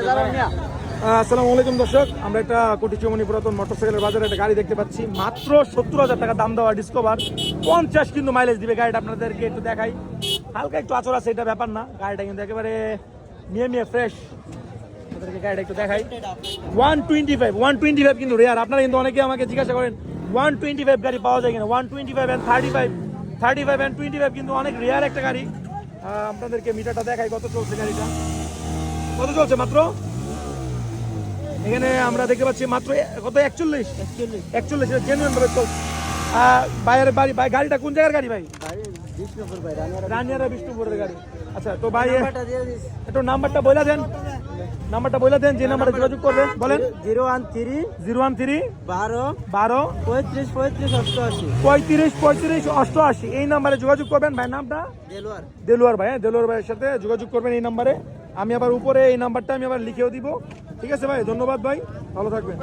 আসসালামু আলাইকুম দর্শক, আমরা একটা কোটি চৌমনি পুরাতন মোটরসাইকেলের বাজারে একটা গাড়ি দেখতে পাচ্ছি। মাত্র 70,000 টাকা দাম দেওয়া ডিসকভার, 50 কিন্তু মাইলেজ দিবে গাড়িটা। আপনাদেরকে একটু দেখাই, হালকা একটু আচর আছে, এটা ব্যাপার না। গাড়িটা কিন্তু একেবারে মিয়ে ফ্রেশ। আপনাদেরকে গাড়িটা একটু দেখাই। 125 কিন্তু রেয়ার। আপনারা কিন্তু অনেকে আমাকে জিজ্ঞাসা করেন 125 গাড়ি পাওয়া যায় কিনা। 125 and 35 and 25 কিন্তু অনেক রেয়ার একটা গাড়ি। আপনাদেরকে মিটারটা দেখাই কত চলছে গাড়িটা, কত চলছে মাত্র। এখানে আমরা দেখতে পাচ্ছি মাত্র কত 41 জেনুইন ভাবে চলছে। বাইরের বাড়ি ভাই, গাড়িটা কোন জায়গার গাড়ি ভাই? রানিয়ারা বিষ্ণুপুরের গাড়ি। আচ্ছা তো ভাই একটু নাম্বারটা বলে দেন, যে নাম্বারে যোগাযোগ করবেন বলেন। 013 12 35 88 এই নাম্বারে যোগাযোগ করবেন। ভাই নামটা দেলোয়ার ভাই। দেলোয়ার ভাইয়ের সাথে যোগাযোগ করবেন এই নাম্বারে। আমি আবার উপরে এই নাম্বারটা আমি আবার লিখেও দিব। ঠিক আছে ভাই, ধন্যবাদ ভাই, ভালো থাকবেন।